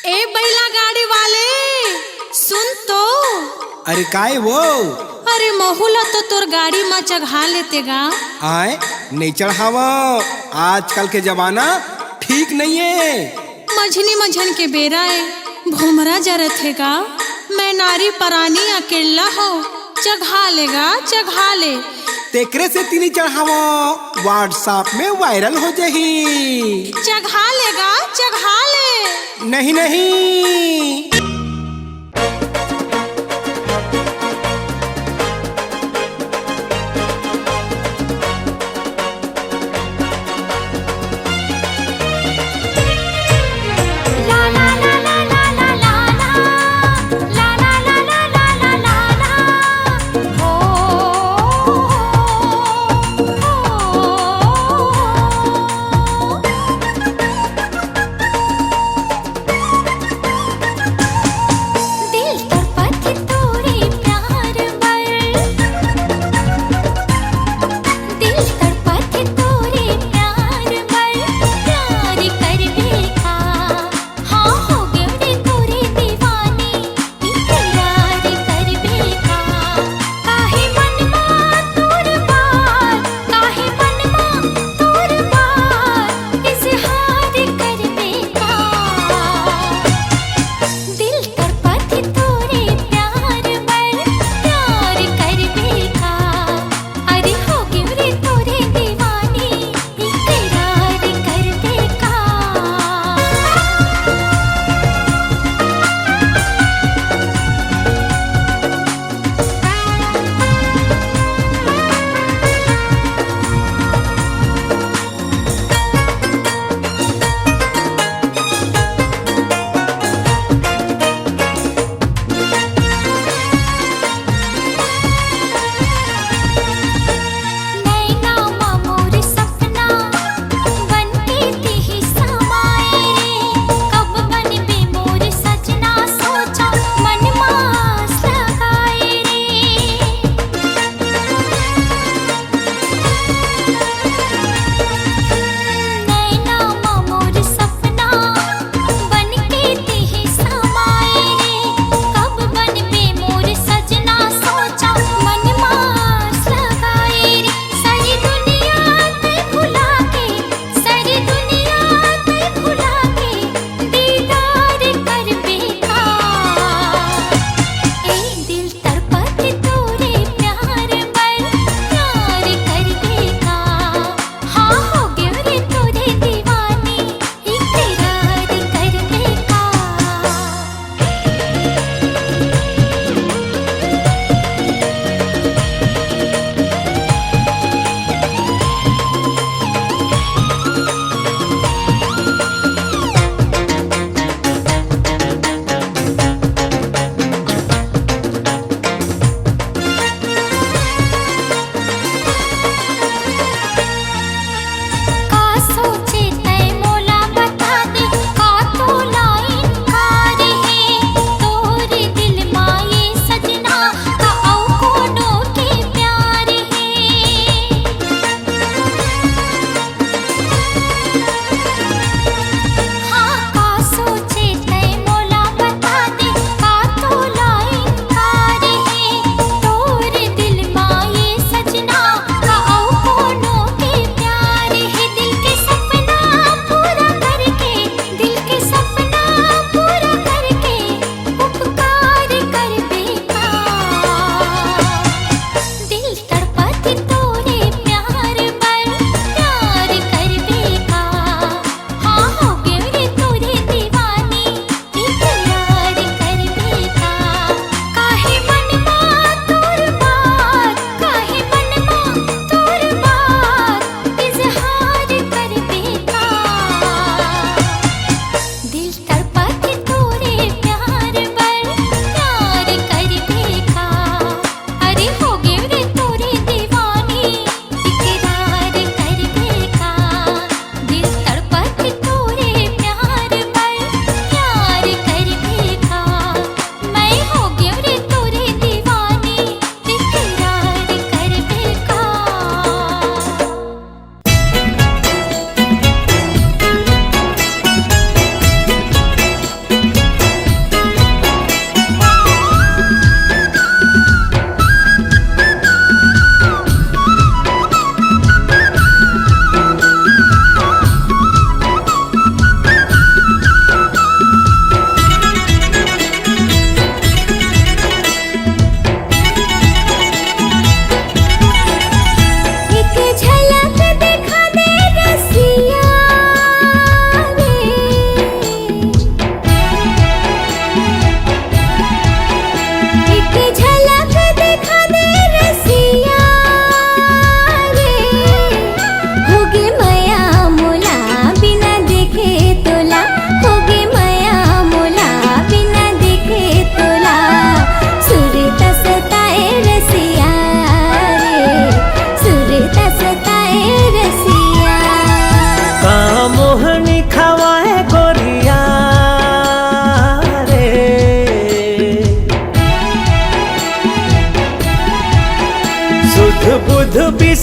ए बैला गाड़ी वाले सुन तो। अरे काय वो? अरे महुला तो तोर गाड़ी में चढ़ा लेते गा। आए नहीं चढ़ावा, आजकल के जमाना ठीक नहीं है। मझनी मझन के बेरा है, भूमरा जरत है गा। मैं नारी परानी अकेला हो, चढ़ा लेगा चढ़ा ले। तेकरे से तीनी चढ़ावा, व्हाट्सएप में वायरल हो जाही। चढ़ा लेगा चढ़ा ले। नहीं नहीं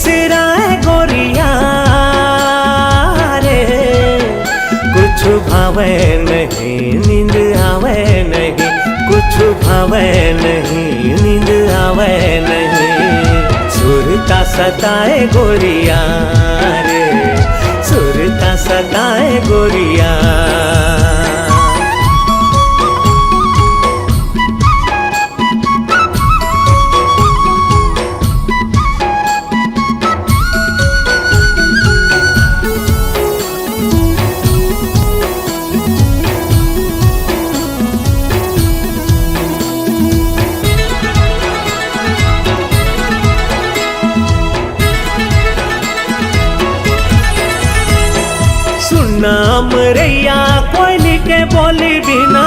बिसराए गोरिया रे, कुछ भावे नहीं नींद आवे नहीं, कुछ भावे नहीं नींद आवे नहीं। सुरता सताए गोरिया रे, सुरता सताए गोरिया। नाम रैया कोयली के बोली बिना,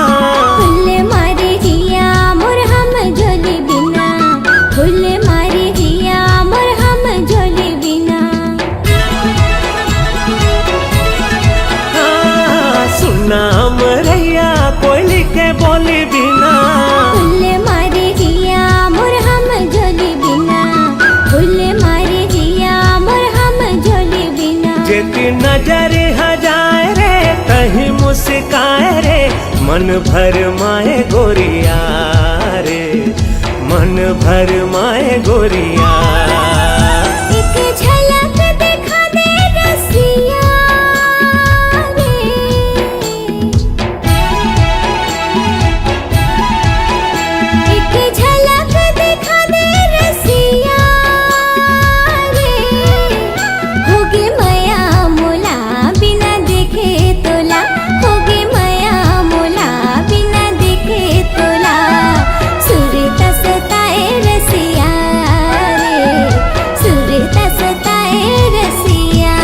फुल मारे हिया मोर हम झोली बिना, फुल मारे हिया मोर हम झोली बिना। सुनाम रैया कोयली के बोली बिना, फुल मारे हिया मोर हम झोली बिना, फुल मारे हिया मोर हम झोली बिना। जेती नजर हजाए रे कहीं मुस्काए रे, मन भर माए गोरिया रे, मन भर माए गोरिया। एक झलक दिखा दे रसिया रे, एक झलक दिखा दे रसिया रे। होगे माया मोला बिना देखे तोला, होगे माया मोला बिना देखे तोला। सुरता सताए रसिया रे, सुरता सताए रसिया।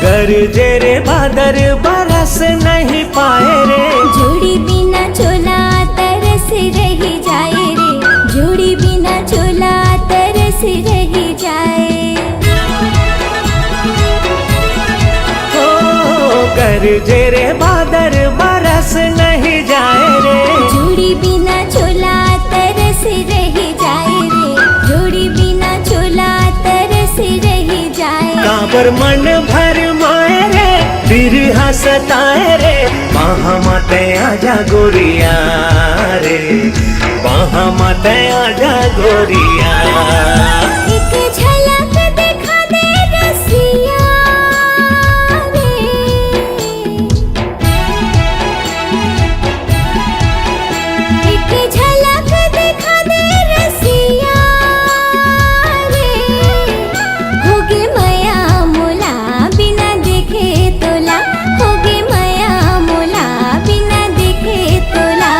गरजे रे बादर बरस नहीं पाए रे, जोड़ी बिना चोला तरस रही जाए रे, जोड़ी बिना चोला तरस रही जाए। ओ गरजे रे बादर बरस नहीं जाए रे, जोड़ी बिना चोला तरस रही जाए रे, जोड़ी बिना चोला तरस रही जाए। काबर मन भर माए रे, बिरहा सताए रे, वहाँ माते आजा गोरिया रे, वहाँ माते आजा गोरिया। एक झलक दिखा दे रसिया रे, एक झलक दिखा दे रसिया रे। होगे माया मोला बिना देखे तोला, होगे माया मोला बिना देखे तोला।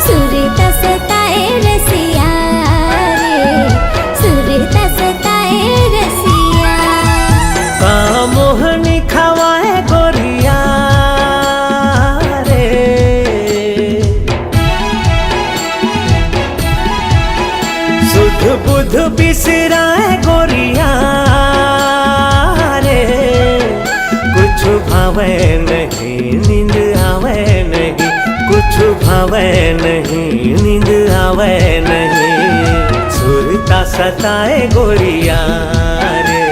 सुरता सताए रसिया रे, सुरता सताए रसिया। का मोहनी खवाए गोरिया रे, सुध बुध बिसराए गोरिया रे, कुछ भावे नहीं नींद आवे नहीं, कुछ भावे नहीं नींद आवे नहीं। सुरता सताए गोरिया रे,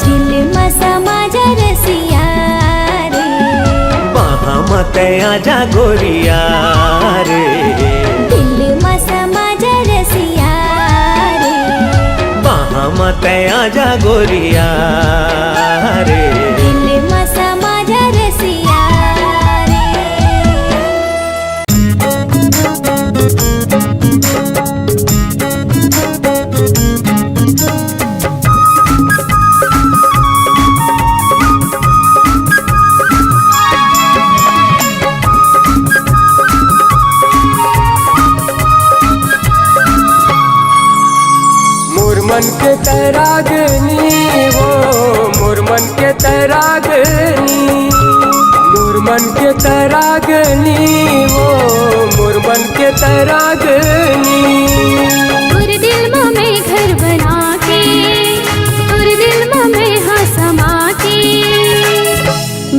दिल में समा जा रसिया रे, वहाँ मत आजा गोरिया रे, दिल में समा जा रसिया रे, वहाँ मत आजा गोरिया रे। दिल में समा जा रसिया रे। मोर मन के तैरागनी हो, मोर मन के तैरा मन के तरागनी वो मोर मन के तरागनी। तोर दिल में घर बना के तोर दिल में हाँ समा के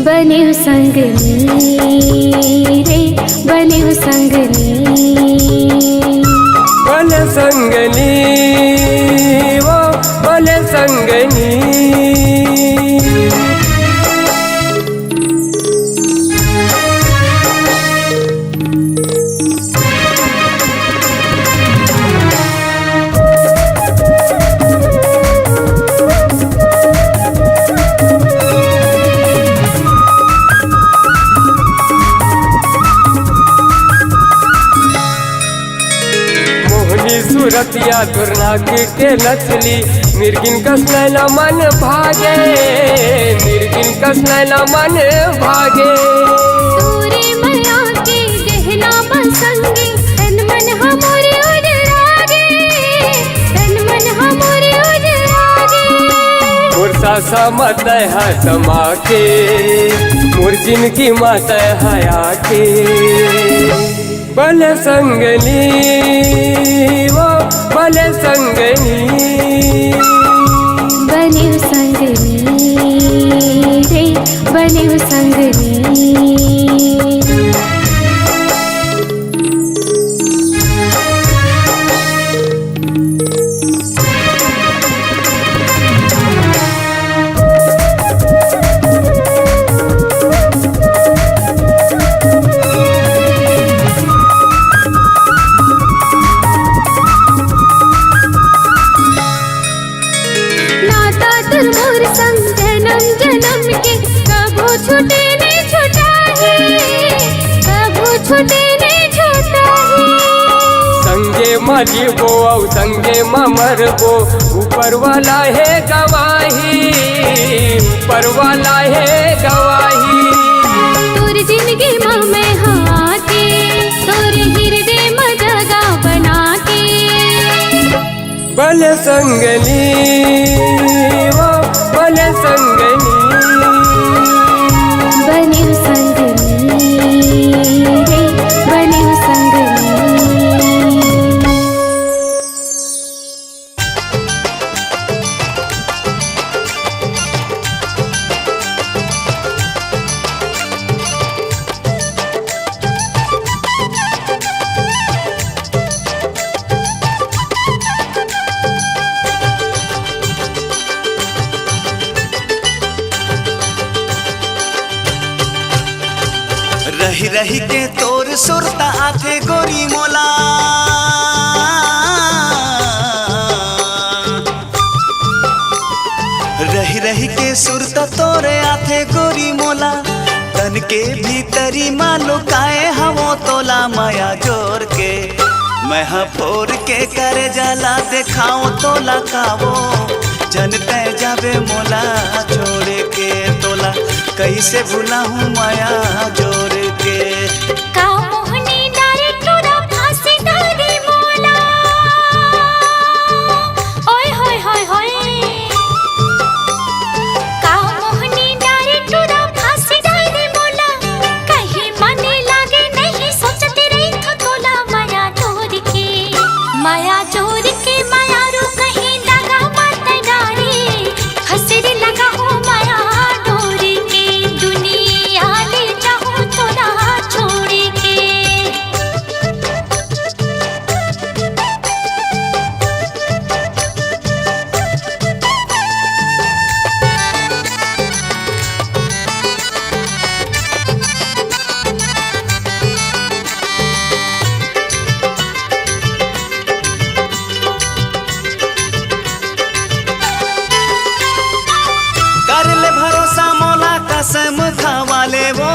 बने संगनी रे बने संगनी। बने संगनी वो बने संगनी। सूरतिया दुर्नाक के नचली मिर्गिन कस नैना मन भागे मिर्गिन कस नैना मन भागे। तोरे माया के गहना बसंगे तन मन हमरे उजरागे तन मन हमरे उजरागे। मुरसा सा मत है समा के मुर्जिन की मत हया के। बने संगनी वो बने संगनी। बने संगनी रे बने संगनी। मोर संग जन्म जन्म के कबो छूटे नहीं छूटा है कबो छूटे नहीं छूटा है। संगे मरबो और संगे मरबो ऊपर वाला है गवाही ऊपर वाला है गवाही। तोर जिंदगी में हाँ के तोर हृदय में जगह बना के बने संगनी वो बने संगनी। बने संगनी रे बने संगनी। रही रही के तोर सुरता आथे गोरी मोला रही रही के सुरता तोरे आथे गोरी मोला। तन के भीतरी मालू काए हमो तोला माया जोर के मैं फोर के करे जाला देखाओ तोला कावो जनते जाबे मोला छोड़ के तोला कैसे भूला हूँ माया जोर के। का मोहनी डारे टूरा फांसी डारे मोला ओए होय होय होय। का मोहनी डारे टूरा फांसी डारे मोला कहीं मन लागे नहीं सोचती रही तो तोला माया जोर के माया जोर के माया रू कहीं लगा मत डारे हंसरी लगा हो माया डोर के दुनिया ले जाऊं तोला छोड़ के। कर ले भरोसा मोला कसम खावा ले वो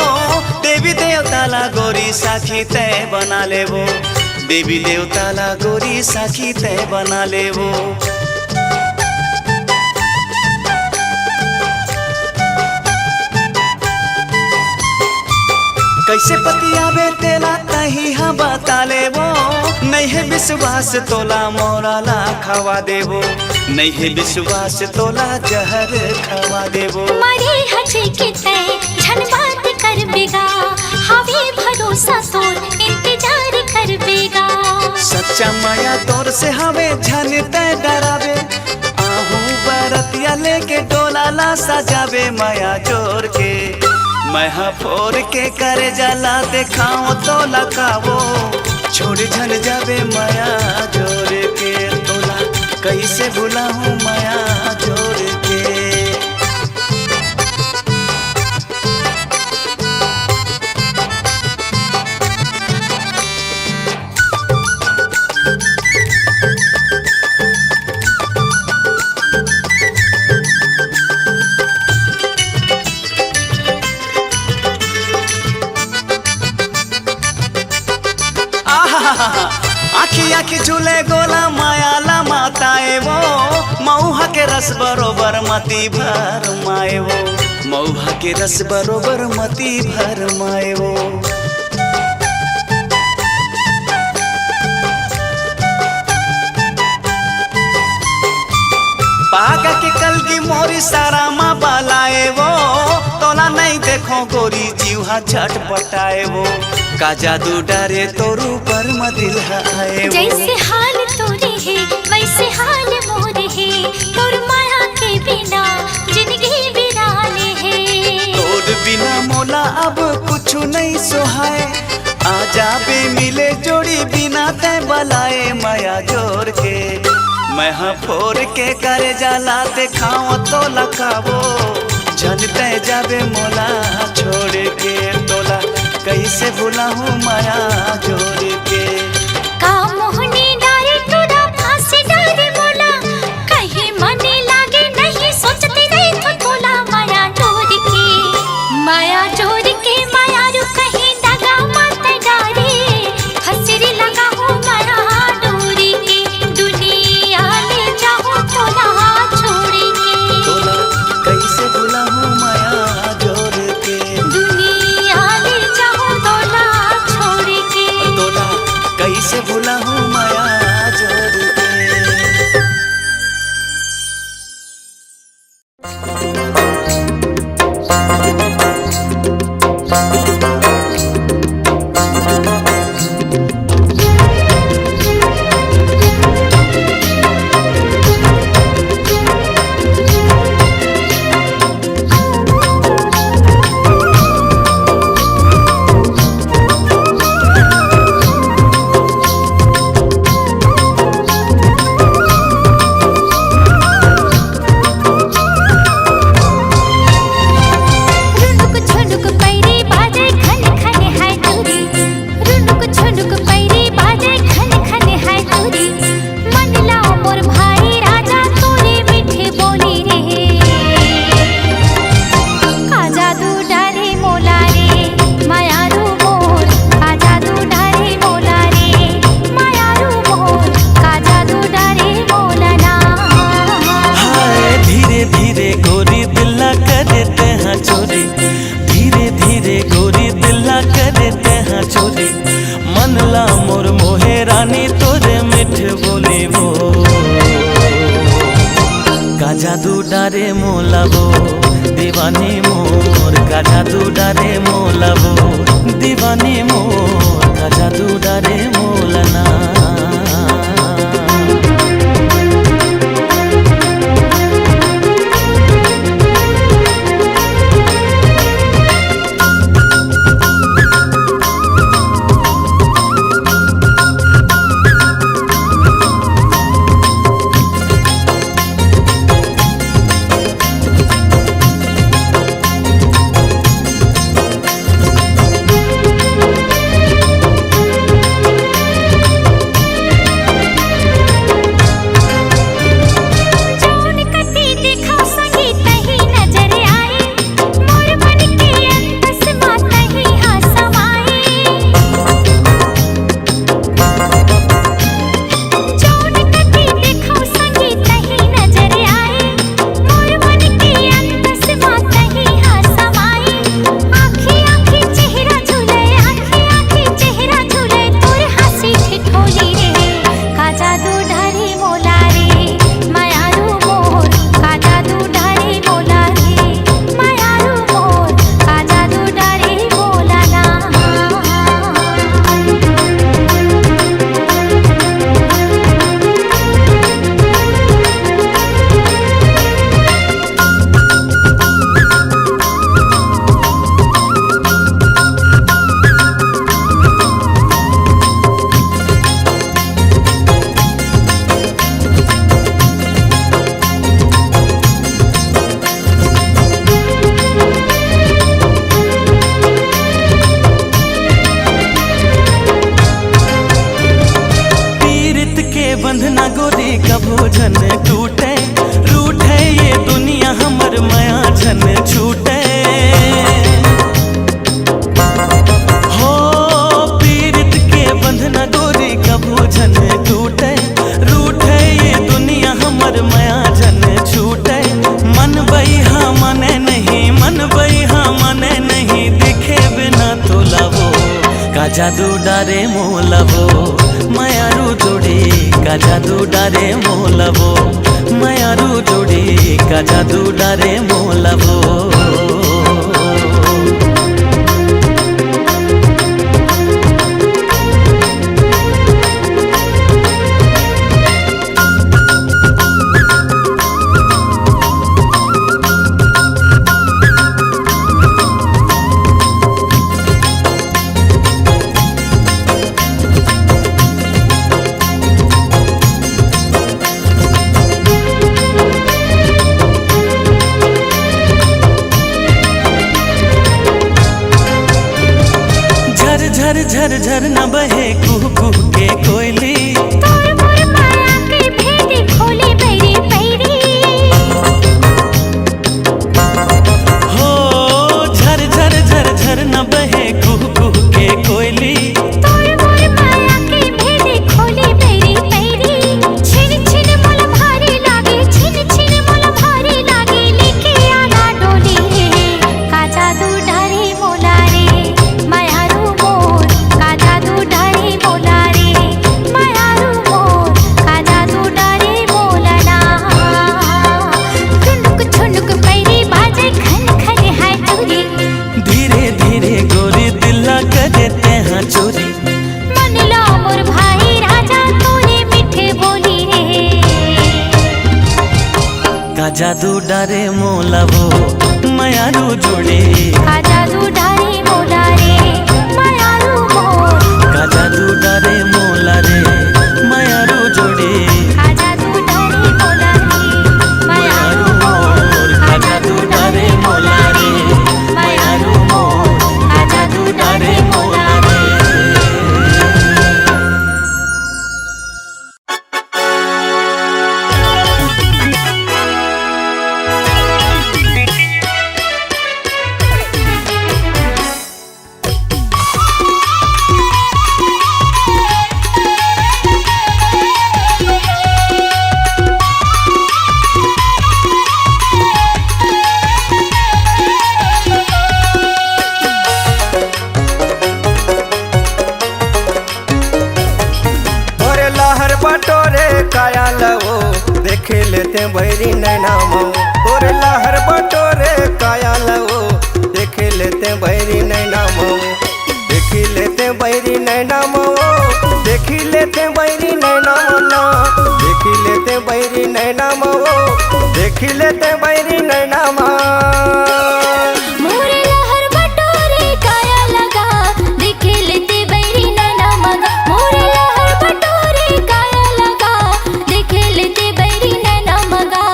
देवी देवताला गोरी साखी तय बना ले वो देवी देवताला गोरी साखी तय बना ले वो। कैसे पतियाबे तेला तही हम बता ले वो नहीं है विश्वास तोला मोरा ला खवा देवो नहीं है विश्वास तोला जहर खवा देवो। मरे हजे के तय झन बात कर बिगा से हमें झनते डरावे आहू बरतिया लेके डोला ला सजावे माया जोर के मैं फोर के करे जाला देखाओ तो लगावो छोड़ झन जावे माया जोर के तोला कैसे भूला हूँ माया जोर के। आखी आखी झूले गोला मायाला माताए वो मऊहा के रस बरोबर मती भर माए वो मऊहा के रस बरोबर मती भर माए वो। पागा के कलगी मोरी सारा माँ बालाए वो तोला नहीं देखो गोरी जीवा झट पटाए वो का जादू डरे तोरू पर दिल है जैसे हाल तोरे है वैसे हाल मोरे है तोर माया के बिना जिंदगी बिराले है तोर बिना मोला अब कुछ नहीं सोहाए आजा बे मिले जोड़ी बिना ते बलाए माया जोर के मैं फोर के करे जाला देखाओ तो लखावो झलते जावे मोला छोड़ के तोला कैसे भूला हूँ माया जोर के। का मोहनी डारे तोरा फांसी डारे मोला कहीं मने लागे नहीं सोचते नहीं तो तोला माया जोर के माया रू कहीं दगा मत डारे हसरी लगा हो माया डोरी के दुनिया ले जाओ तोला छोड़ के तोला कैसे भूला हूँ माया जोर के दुनिया ले जाओ तोला छोड़ के तोला कैसे भूला हूँ माया जोर के। जादू डारे मोलाबो दीवानी मोर का जादू डारे मोलाबो दीवानी मोर का जादू डारे मोलना। बंधना गोरी कभो झन टूटे, रूठे ये दुनिया हमर माया झन छूटे। हो पीरित के बंधना गोरी कभो झन टूटे, रूठे ये दुनिया हमर माया झन छूटे। मन बइहा मने नहीं, मन बइहा मने नहीं, दिखे बिना तोलावो का जादू डारे मोलावो। मायारू जोड़ी का जादू डारे मोलावो, मायारू जोड़ी का जादू डारे मोलावो। झर झर झर न बहे कुह कुह के कोयली, तोर मोर माया के भेद खोली बैरी बैरी। हो झर झर झर झर न बहे कुह कुह के कोयली, तोर मोर माया के भेद खोली बैरी बैरी। छिन छिन मोल भारी लागे, छिन छिन मोल भारी लागे, लेके आना डोली का जादू डारे मोला रे। मायारू मोर का जादू डारे मोला रे, मायारू मोर का जादू डारे मोला ना। ठुनुक ठुनुक पैरी बाजे खन खन है चोरी, धीरे धीरे गोरी दिला करे तेहा चोरी। मन लो मोर भाई राजा तोरे मीठे बोली रे। का जादू डारे मोलावो, मायारू जोड़ी का जादू डारे मोला रे, मायारू मोर का जादू डारे मोला रे, मायारू जोड़ी का जादू डारे मोला रे। मायारू मोर का जादू डारे मोला रे, मायारू मोर का जादू डारे मोला रे। और लहर बटोरे काया लवो, देखे लेते बैरी नैना मऊ। और लहर बटोरे काया लवो, देखे लेते बैरी नैना मऊ। देखी लेते बैरी नैना मऊ, देखी लेते बैरी नैना मना, देखी लेते बैरी नैना मऊ, देखी लेते बैरी नैना मा। मोरे लहर बटोरे काया लगा, देखे लेते बैरी नैना मगा। मोरे लहर बटोरे काया लगा, देखे लेते बैरी नैना मगा।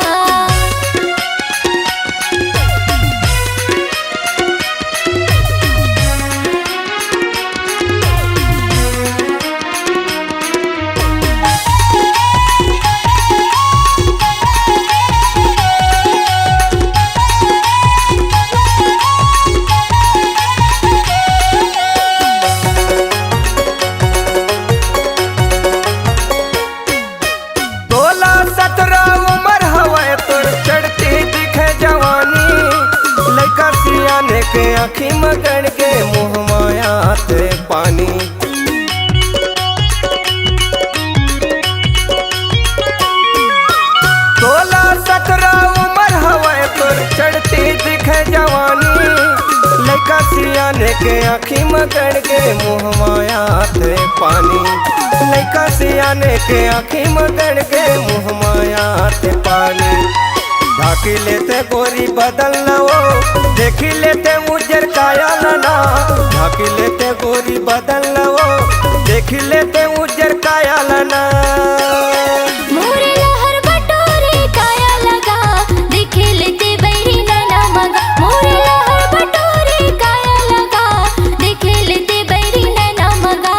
के आँखी मगन के मुँह माया ते पानी। 16-17 उम्र हवे तोर चढ़ती दिखे जवानी। लड़का सियाने के आँखी मगन के मुँह माया ते पानी। लड़का सियाने के आँखी मगन के मुँह माया ते पानी। ढाकी लेते गोरी बदल न वो, देखी लेते मुजर काया लना। ढाकी लेते गोरी बदल न वो, देखी लेते मुजर काया लना। मोरे लहर बटोरे काया लगा, देखे लेते बैरी नैना मगा। मोरे लहर बटोरे काया लगा, देखे लेते बैरी नैना मगा।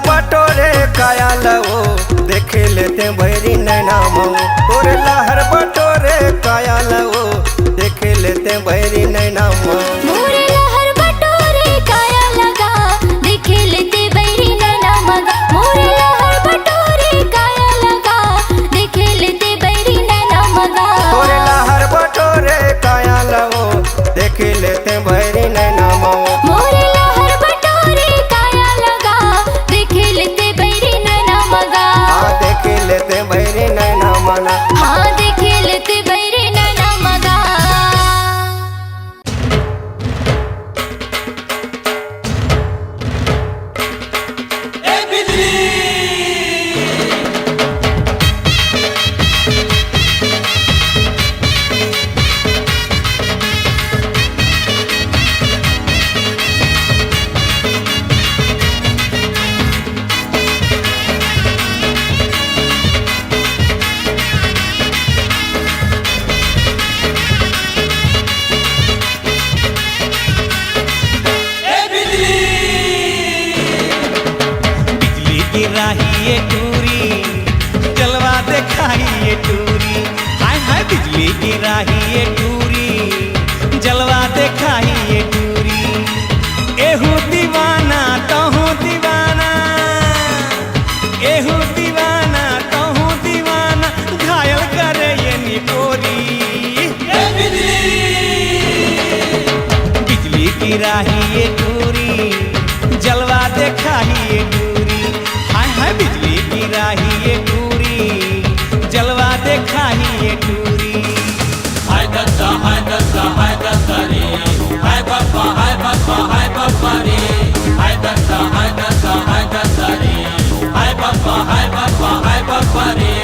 बटोरे काया लवो देखे लेते भैरी नैना मऊ तोरे लहर बटोरे काया लवो देखे लेते भैरी नैना मऊ मोरे लहर बटोरे काया लगा देखे लेते बैरी नैना मगा मोरे लहर बटोरे काया लगा देखे लेते बैरी नैना मगा तोरे लहर बटोरे काया लवो देखे लेते भैरी नैना मऊ मोरे लहर बटोरे काया लगा देखे लेते बैरी नैना मगा हाँ देखे लेते भैरी नैना मना हाँ देखे लेते बैरी नैना मगा बिजली गिराही ये टूरी जलवा दिखाई ये टूरी हाय हाय बिजली गिराही ये टूरी जलवा दिखाई ये टूरी एहू दीवाना तहू दीवाना एहू दीवाना तहू दीवाना घायल करे ये निपोरी बिजली गिराही ये टूरी जलवा दिखाई ये टूरी हाय हाय बिजली गिराही ये टूरी जलवा दिखाई ये टूरी हाय दत्ता रे हाय बाप्पा रे हाय दत्ता रे हाय बाप्पा रे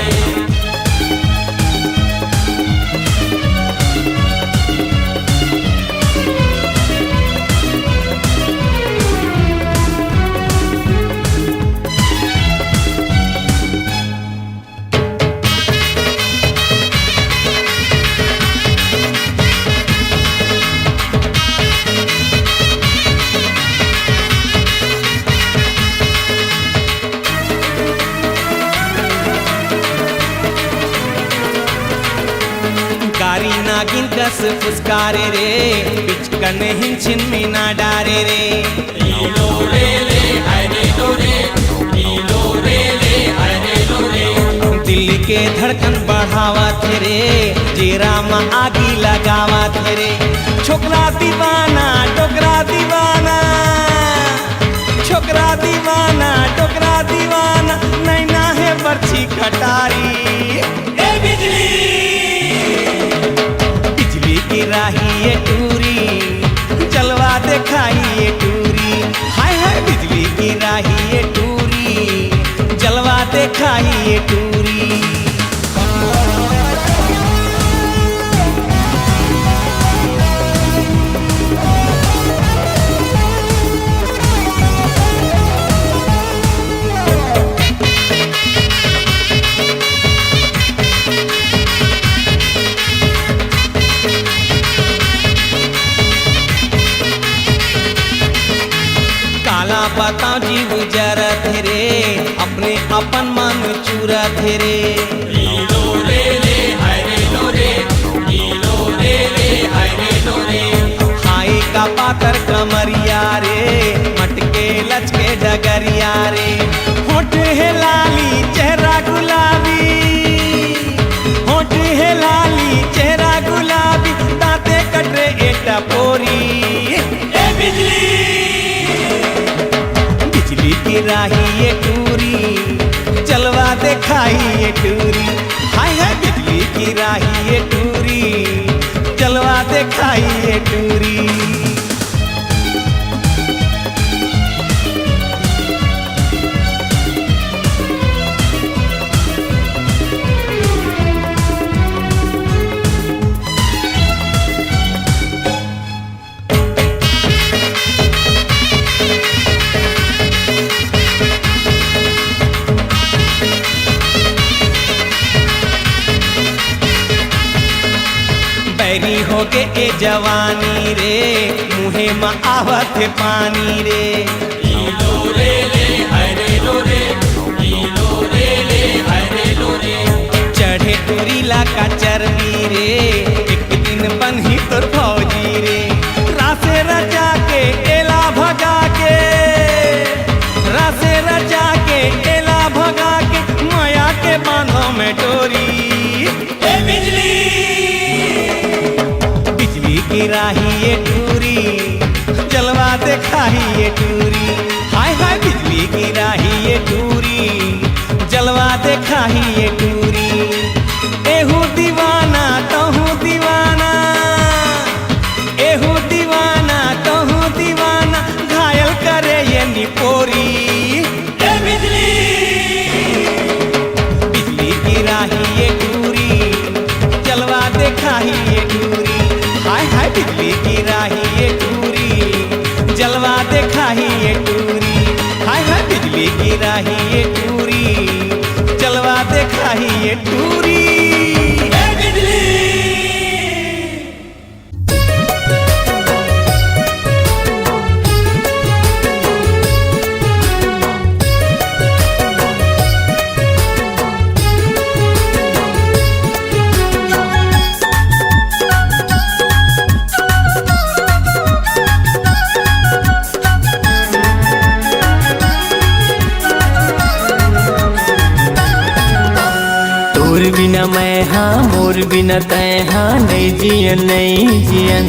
कारी नागिन कस फुसकारे रे बिचकन हिंचिन मीना डारे रे लो रे ले हाय रे लो रे लो रे ले हाय रे लो रे दिल के धड़कन बढ़ावा थे रे जेरा में आगी लगावा थे रे छोकरा दीवाना टोकरा दीवाना छोकरा दीवाना टोकरा दीवाना नैना है बर्छी कटारी ए बिजली बिजली गिराही ये टूरी जलवा दिखाई ये टूरी हाय हाय बिजली गिराही ये टूरी जलवा दिखाई ये टूरी काला बताओ जीव जरत रे अपने अपन मन चूरत रे लो रे ले हाय रे लो रे लो रे ले हाय रे लो रे खाई का पातर कमरिया रे मटके लचके डगरिया रे होठ है लाली चेहरा गुलाबी होठ है लाली चेहरा गुलाबी दांते कटरे एटा पोरी ए बिजली बिजली गिराही ये टूरी जलवा दिखाई ये टूरी हाय हाय बिजली गिराही ये टूरी जलवा दिखाई ये टूरी बैरी होके ए जवानी रे मुहे में आवत पानी रे लो रे ले हाय रे लो के रचा के एला भगा के माया के बांधों में डोरी। ए बिजली बिजली गिराही ये टूरी, जलवा दिखाही ये टूरी। हाय हाय बिजली गिराही ये टूरी, जलवा दिखाही ये टूरी। एहू दीवाना तहू दीवाना, एहू दीवाना तहू दीवाना, घायल करे ये निपोरी। ए बिजली बिजली गिराही ये टूरी, जलवा दिखाही ये टूरी। हाय हाय बिजली गिराही ये टूरी, जलवा दिखाही ये टूरी। हाय हाय बिजली गिराही ये टूरी, जलवा दिखाही ये टूरी। ए बिजली तोर बिना मैं हाँ मोर बिना तै हाँ नहीं जियन नहीं जियन।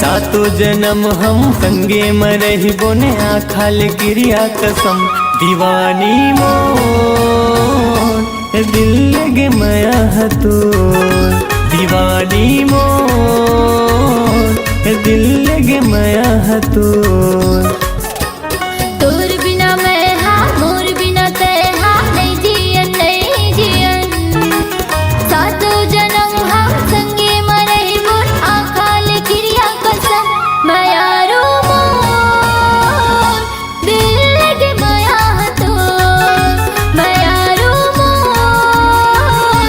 सातों जन्म हम संगे मरही बोने आखाल क्रिया कसम। दीवानी मोर दिल लगे माया तो, दीवानी मोर दिल लगे माया तो। तोर बिना मैं हाँ मोर बिना तै हाँ नहीं जियन नहीं जियन। सातों जन्म हम संगे मरही बोल आकाल क्रिया कसम। मायारो मोर दिल लगे माया तो, मायारो मोर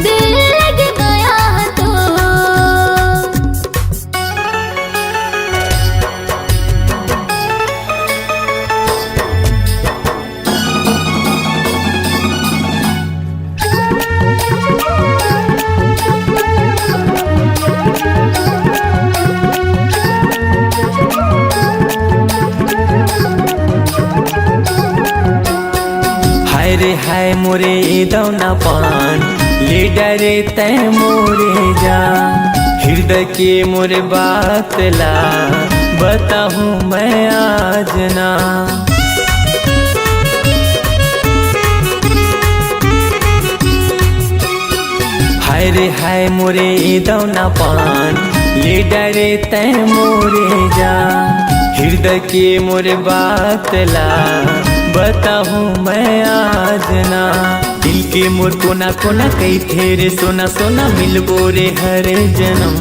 दिल लगे माया तो। हाय रे हाय मोरे दौना पान ले डरे तै मोरे जान। हृदय के मोरे बात ला बताहूँ मैं आज ना। हाय रे हाय मोरे दौना पान ले डरे तै मोरे जान। हृदय के मोरे बात ला बताहूँ मैं आज ना। दिल के मोर कोना कोना कई थेरे सोना सोना मिलबो रे हर जन्म।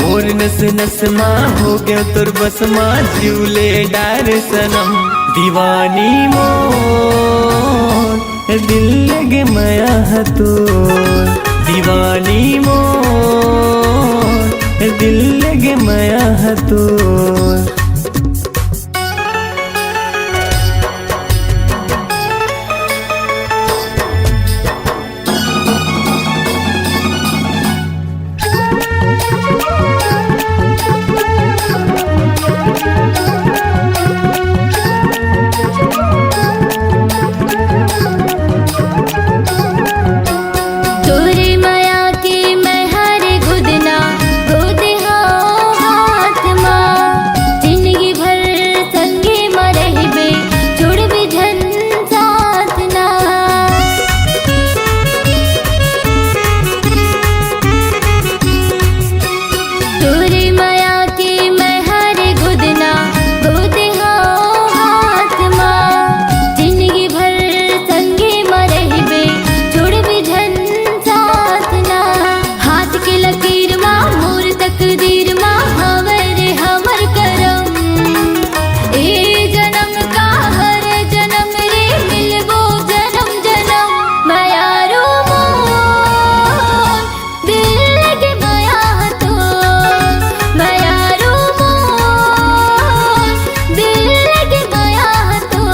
मोर नस नस माँ हो गया तुर बस माँ झूले डार सनम। दीवानी मोर दिल लगे माया तो, दीवानी मोर दिल लगे माया तो। तोरे माया के मैं हर गुदना गोद हाथ माँ। जिंदगी भर संगे मरहिबे छोड़बे झन साथ ना। तोरे माया के मैं हर गुदना गोद हाथ माँ। जिंदगी भर संगे मरहिबे छोड़बे झन साथ ना। हाथ के लकीर माँ मोर तकदीर माँ हमर हमर करम। ए जन्म का हर जन्म रे मिलबो जन्म जन्म। मायारो मोर दिल लगे माया तो, मायारो मोर दिल लगे माया तो।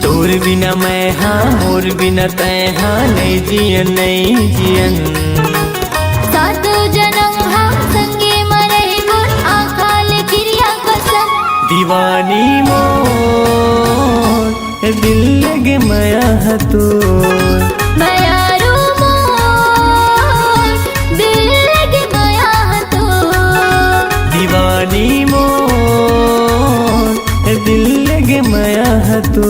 तोर बिना मैं हाँ मोर बिना तै हाँ नहीं जियन नहीं जियन। सातों जन्म हम संगे मरही बोल आकाल क्रिया कसम। दीवानी मोर ए दिल लगे माया हतो माया रो मोर दिल लगे माया तो दीवानी मोर ए दिल लगे माया हतो